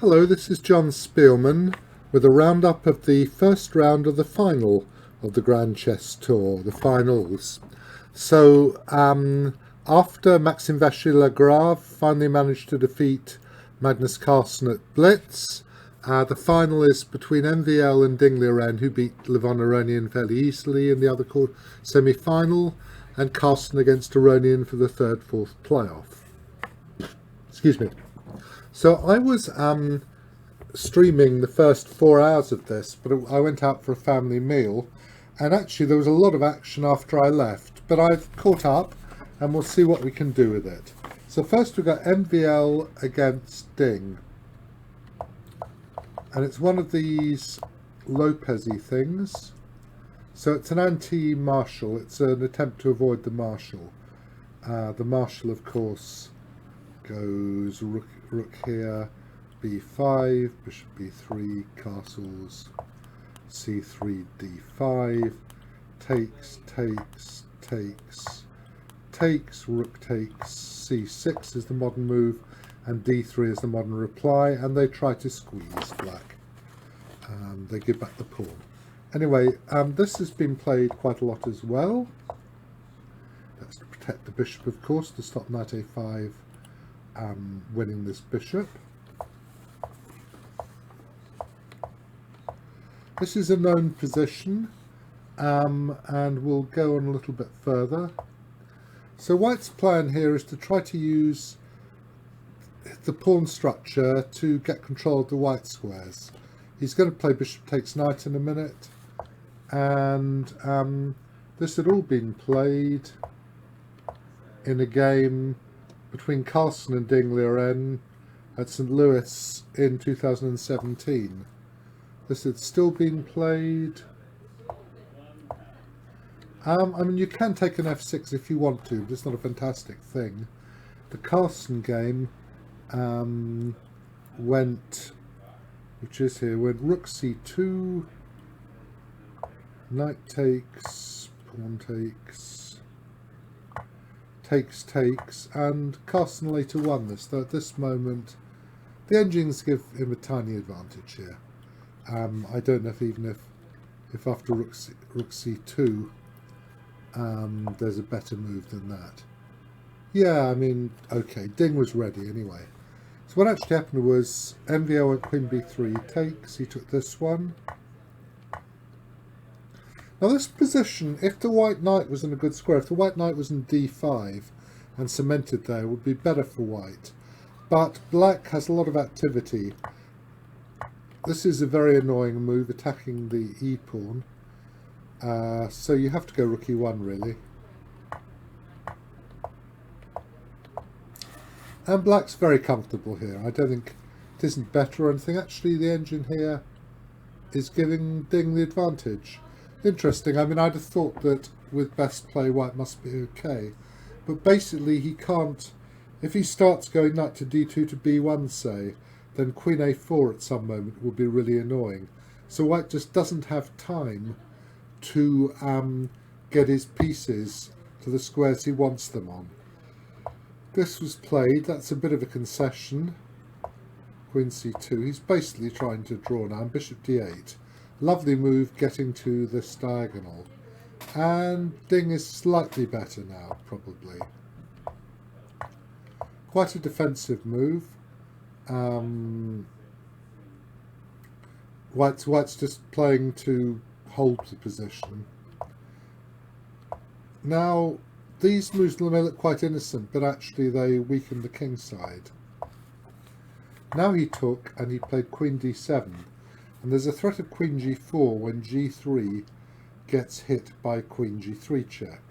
Hello, this is Jon Speelman with a roundup of the first round of the final of the Grand Chess Tour, the finals. So after Maxime Vachier-Lagrave finally managed to defeat Magnus Carlsen at Blitz, the final is between MVL and Ding Liren, who beat Aronian fairly easily in the other semi-final, and Carlsen against Aronian for the third-fourth playoff. Excuse me. So I was streaming the first 4 hours of this, but I went out for a family meal, and actually there was a lot of action after I left, but I've caught up and we'll see what we can do with it. So first we've got MVL against Ding, and it's one of these Lopez-y things. So it's an anti-marshal, it's an attempt to avoid the marshal. The marshal, of course, goes rook here, b5, bishop b3, castles, c3, d5, takes, rook takes, c6 is the modern move, and d3 is the modern reply, and they try to squeeze black. They give back the pawn. Anyway, this has been played quite a lot as well. That's to protect the bishop, of course, to stop knight a5 winning this bishop. This is a known position, and we'll go on a little bit further. So White's plan here is to try to use the pawn structure to get control of the white squares. He's going to play bishop takes knight in a minute, and this had all been played in a game between Carlsen and Ding Liren at St. Louis in 2017. This had still been played. I mean, you can take an f6 if you want to, but it's not a fantastic thing. The Carlsen game went, which is here, went rook c2, knight takes, pawn takes, and Carlsen later won this, though at this moment the engines give him a tiny advantage here. I don't know if even if after rook c2 there's a better move than that. Yeah, I mean, okay, Ding was ready anyway. So what actually happened was MVL went queen b3 takes, he took this one. Now this position, if the white knight was in a good square, if the white knight was in d5 and cemented there, would be better for white. But black has a lot of activity. This is a very annoying move, attacking the e-pawn. So you have to go rook e1 really. And black's very comfortable here. I don't think it isn't better or anything. Actually, the engine here is giving Ding the advantage. Interesting. I mean, I'd have thought that with best play, white must be okay. But basically, he can't. If he starts going knight to d2 to b1, say, then queen a4 at some moment will be really annoying. So white just doesn't have time to get his pieces to the squares he wants them on. This was played. That's a bit of a concession. Queen c2. He's basically trying to draw now. Bishop d8. Lovely move getting to this diagonal. And Ding is slightly better now, probably. Quite a defensive move. White's just playing to hold the position. Now, these moves may look quite innocent, but actually they weaken the king side. Now he took and he played queen d7. And there's a threat of queen g4 when g3 gets hit by queen g3 check.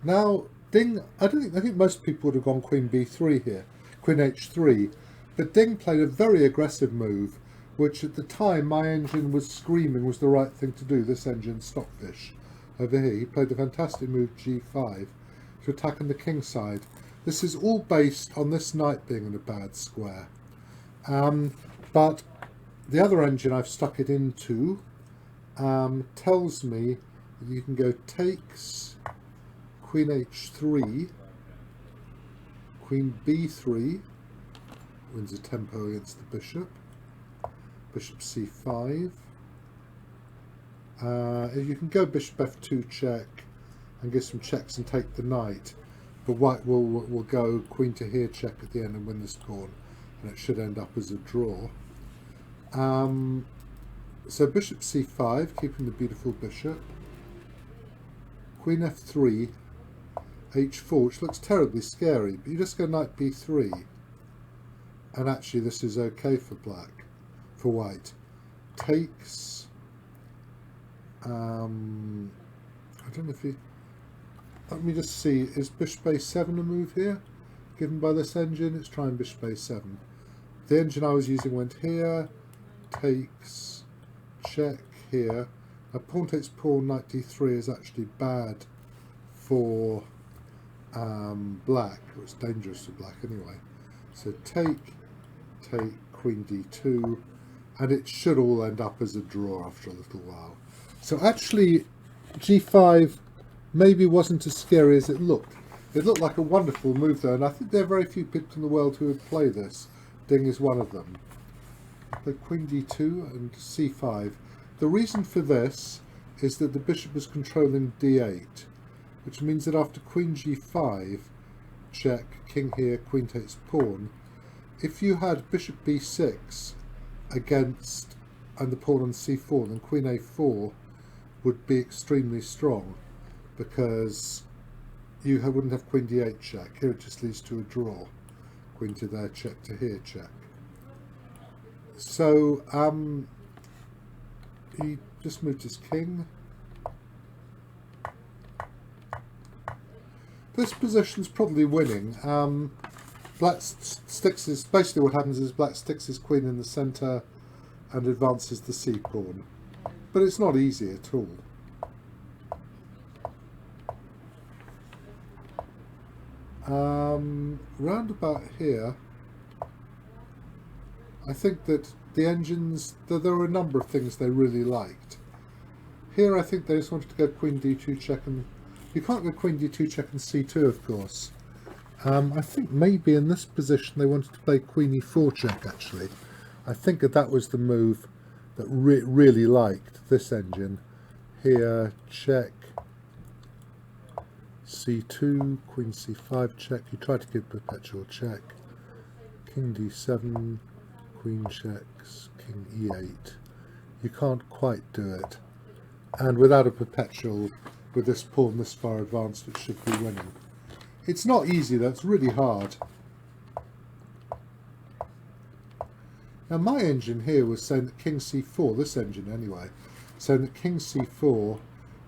Now, Ding, I think most people would have gone queen b3 here, queen h3, but Ding played a very aggressive move, which at the time my engine was screaming was the right thing to do, this engine Stockfish over here. He played a fantastic move g5 to attack on the king side. This is all based on this knight being in a bad square. But the other engine I've stuck it into tells me that you can go takes, queen h3, queen b3, wins a tempo against the bishop. Bishop c5. You can go bishop f2 check and get some checks and take the knight, but white will go queen to here check at the end and win this pawn, and it should end up as a draw. So bishop c5, keeping the beautiful bishop. Queen f3, h4, which looks terribly scary, but you just go knight b3, and actually this is okay for white. Takes. I don't know if he... Let me just see, is bishop a7 a move here? Given by this engine, it's trying bishop a7. The engine I was using went here, takes, check here. Now pawn takes pawn, knight d3 is actually bad for black, or it's dangerous for black anyway. So take, queen d2, and it should all end up as a draw after a little while. So actually g5 maybe wasn't as scary as it looked. It looked like a wonderful move though, and I think there are very few people in the world who would play this. Ding is one of them. The queen d2 and c5. The reason for this is that the bishop is controlling d8, which means that after queen g5, check, king here, queen takes pawn, if you had bishop b6 against and the pawn on c4, then queen a4 would be extremely strong, because you wouldn't have queen d8 check. Here it just leads to a draw. Queen to there check to here check. So he just moved his king. This position's probably winning. Black sticks his, basically what happens is black sticks his queen in the centre and advances the c pawn. But it's not easy at all. Round about here, I think that the engines, there were a number of things they really liked. Here I think they just wanted to go queen d2 check, and you can't go queen d2 check and c2 of course. I think maybe in this position they wanted to play queen e4 check actually. I think that was the move that really liked this engine. Here, check, c2, queen c5 check, you try to give perpetual check, king d7, queen checks, king e8. You can't quite do it. And without a perpetual, with this pawn this far advanced, it should be winning. It's not easy though, it's really hard. Now my engine here was saying that king c4, this engine anyway, saying that king c4,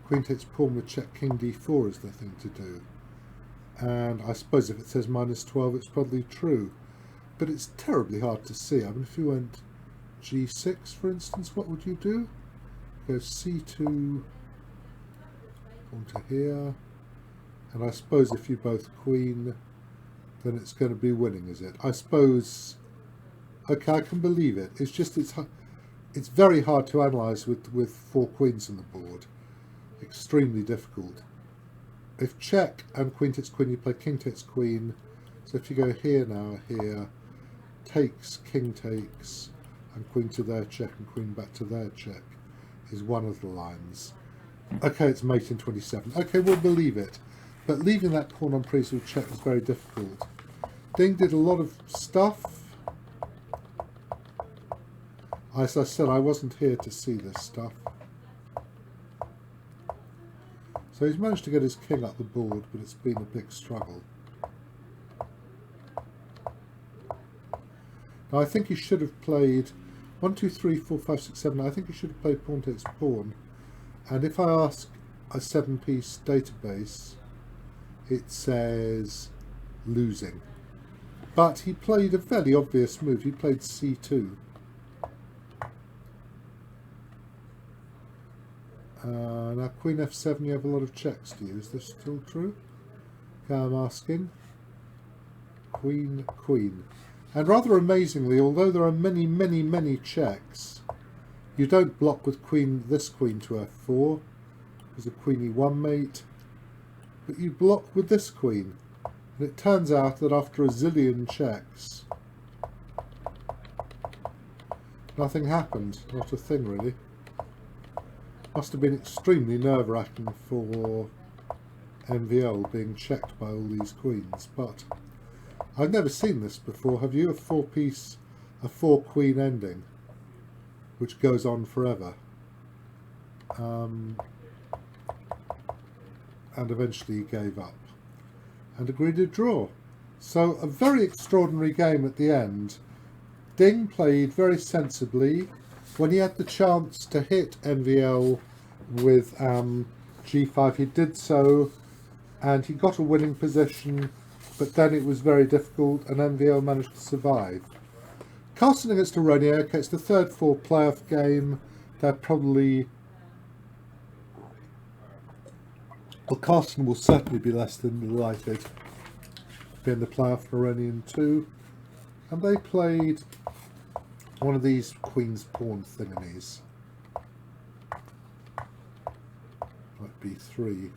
queen takes pawn with check, king d4 is the thing to do. And I suppose if it says -12 it's probably true. But it's terribly hard to see. I mean, if you went g6 for instance, what would you do? Go c2, pawn to here. And I suppose if you both queen, then it's going to be winning, is it? I suppose... Okay, I can believe it. It's just, it's very hard to analyse with 4 queens on the board. Extremely difficult. If check and queen takes queen, you play king takes queen. So if you go here now, here, takes, king takes, and queen to there check and queen back to there check is one of the lines. Okay, it's mate in 27. Okay, we'll believe it. But leaving that pawn on pre-suit check was very difficult. Ding did a lot of stuff. As I said, I wasn't here to see this stuff. So he's managed to get his king up the board, but it's been a big struggle. Now I think he should have played 1, 2, 3, 4, 5, 6, 7. I think he should have played pawn takes pawn. And if I ask a 7-piece database, it says losing. But he played a fairly obvious move. He played c2. Now queen f7, you have a lot of checks, do you? Is this still true? Okay, I'm asking. Queen, queen. And rather amazingly, although there are many, many, many checks, you don't block with this queen to f4. There's a queen e1 mate. But you block with this queen. And it turns out that after a zillion checks, Nothing happened. Not a thing, really. Must have been extremely nerve-wracking for MVL being checked by all these queens, but I've never seen this before. Have you? A four-queen ending, which goes on forever. And eventually he gave up and agreed to draw. So a very extraordinary game at the end. Ding played very sensibly. When he had the chance to hit MVL with g5, he did so, and he got a winning position, but then it was very difficult, and MVL managed to survive. Carlsen against Aronian, okay, it's the third full playoff game. They're probably... Well, Carlsen will certainly be less than delighted being the playoff for Aronian too. And they played one of these queen's pawn thingamies. Like b3.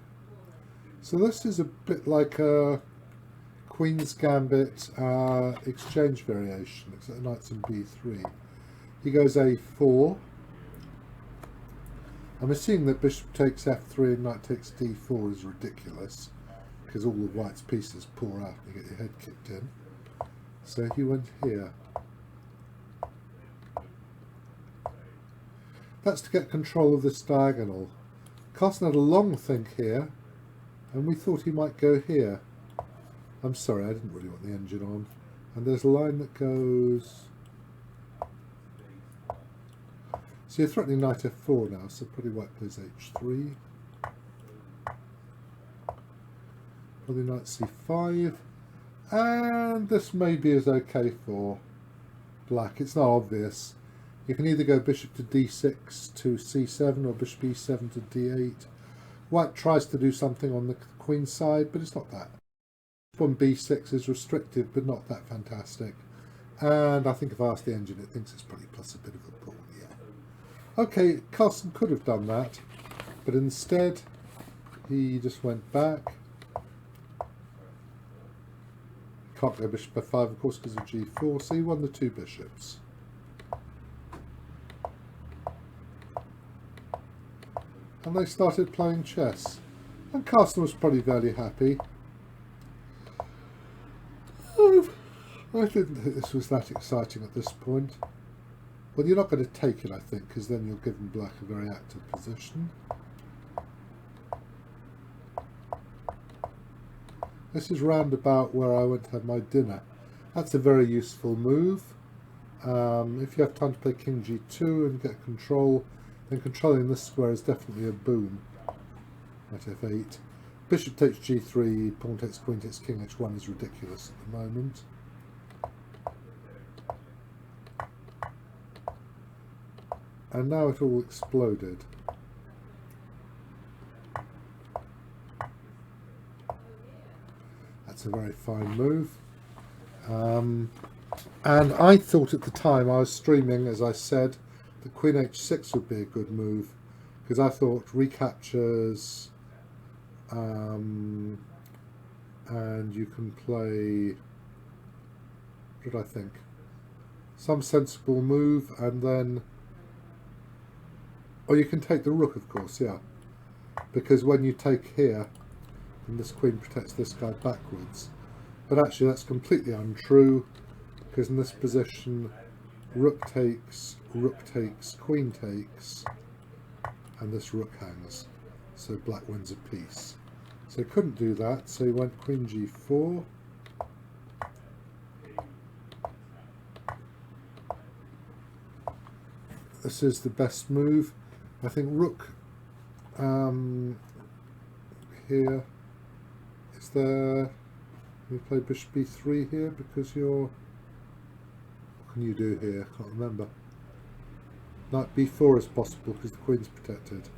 So this is a bit like a Queen's Gambit exchange variation, except the knight's in b3. He goes a4. I'm assuming that bishop takes f3 and knight takes d4 is ridiculous, because all the white's pieces pour out and you get your head kicked in. So he went here. That's to get control of this diagonal. Carlsen had a long think here, and we thought he might go here. I'm sorry, I didn't really want the engine on. And there's a line that goes... So you're threatening knight f4 now, so probably white plays h3. Probably knight c5. And this maybe is okay for black. It's not obvious. You can either go bishop to d6 to c7 or bishop e7 to d8. White tries to do something on the queen's side, but it's not that. One b6 is restrictive, but not that fantastic. And I think if I ask the engine, it thinks it's probably plus a bit of a pawn, yeah. Okay, Carlsen could have done that, but instead he just went back. Can't go bishop f5, of course, because of g4, so he won the two bishops. And they started playing chess. And Carlsen was probably very happy. I didn't think this was that exciting at this point. Well, you're not going to take it, I think, because then you're giving black a very active position. This is round about where I went to have my dinner. That's a very useful move. If you have time to play king g2 and get control, then controlling this square is definitely a boon. Knight f8. Bishop takes g3, pawn takes queen takes king h1 is ridiculous at the moment. And now it all exploded. That's a very fine move. And I thought at the time I was streaming, as I said, that queen h6 would be a good move, because I thought recaptures, and you can play, what did I think? Some sensible move, and then, or you can take the rook, of course, yeah, because when you take here, then this queen protects this guy backwards. But actually that's completely untrue, because in this position, rook takes, queen takes, and this rook hangs. So black wins a piece. So he couldn't do that, so he went queen g4. This is the best move. I think rook here is there. You play bishop b3 here because you're... What can you do here? I can't remember. Knight b4 is possible because the queen's protected.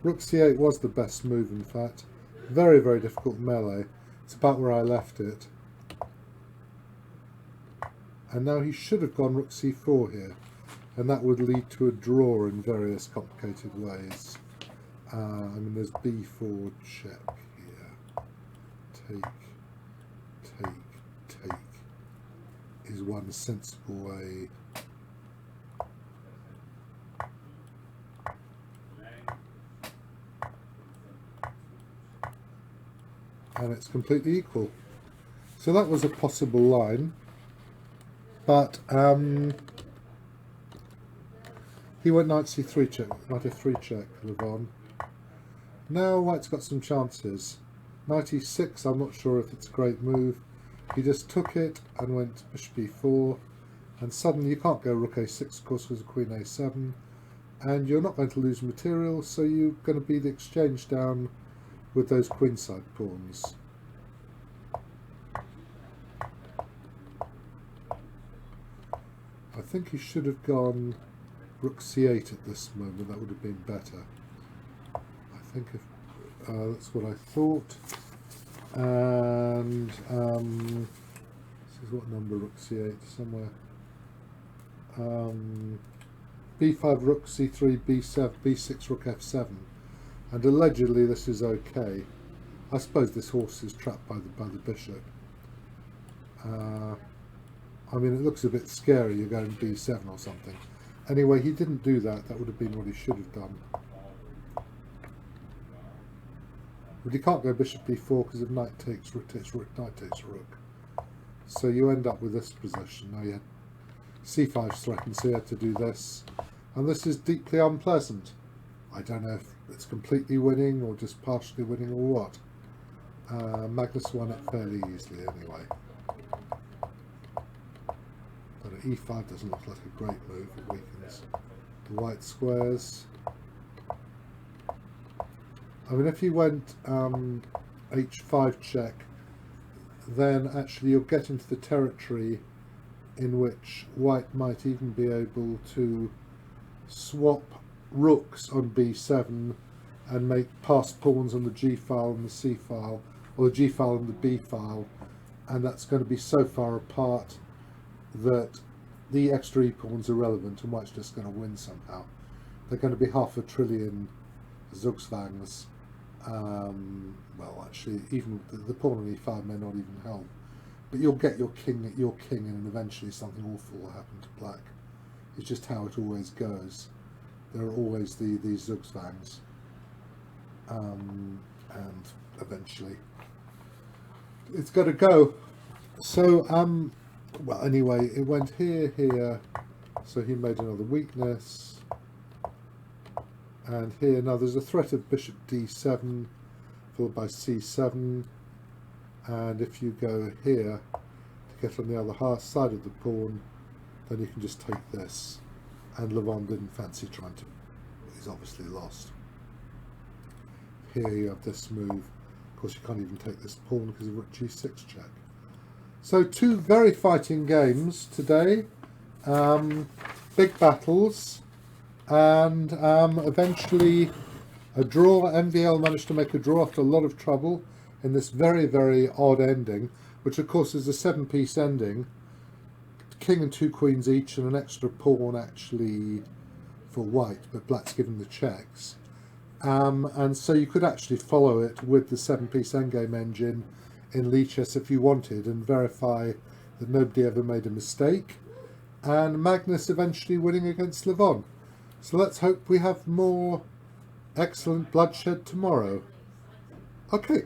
Rook c8 was the best move, in fact. Very, very difficult melee. It's about where I left it. And now he should have gone rook c4 here. And that would lead to a draw in various complicated ways. I mean, there's b4 check here. Take is one sensible way and it's completely equal. So that was a possible line, but he went knight c3 check, knight f3 check for Levon. Now white's got some chances. Knight e6, I'm not sure if it's a great move. He just took it and went bishop e4, and suddenly you can't go rook a6 of course because of queen a7, and you're not going to lose material, so you're going to be the exchange down with those queenside pawns. I think he should have gone rook c8 at this moment, that would have been better. I think if that's what I thought. And this is what number, rook c8 somewhere. b5 rook c3 b7 b6 rook f7, and allegedly this is okay. I suppose this horse is trapped by the bishop. I mean, it looks a bit scary, you're going b7 or something. Anyway, he didn't do that, that would have been what he should have done. But he can't go bishop b4 because if knight takes rook, knight takes rook. So you end up with this position. Now you had c5 threatened, so you had to do this. And this is deeply unpleasant. I don't know if it's completely winning or just partially winning or what. Magnus won it fairly easily anyway. But at e5 doesn't look like a great move, it weakens the white squares. I mean, if you went h5 check, then actually you'll get into the territory in which white might even be able to swap rooks on b7 and make passed pawns on the g file and the c file, or the g file and the b file, and that's going to be so far apart that the extra e pawns are relevant and white's just going to win somehow. They're going to be 500 billion Zugzwangs. Well, actually, even the pawn on e5 may not even help, but you'll get your king, and eventually something awful will happen to black. It's just how it always goes. There are always these Zugzwangs, and eventually it's got to go. So, well, anyway, it went here, so he made another weakness. And here, now there's a threat of bishop d7, followed by c7, and if you go here to get on the other side of the pawn, then you can just take this, and Levon didn't fancy trying to, he's obviously lost. Here you have this move, of course you can't even take this pawn because of rook g6 check. So two very fighting games today, big battles. And eventually a draw. MVL managed to make a draw after a lot of trouble in this very, very odd ending, which of course is a 7-piece ending. King and 2 queens each and an extra pawn actually for white, but black's given the checks. And so you could actually follow it with the 7-piece endgame engine in Lichess if you wanted and verify that nobody ever made a mistake. And Magnus eventually winning against Levon. So let's hope we have more excellent bloodshed tomorrow. Okay.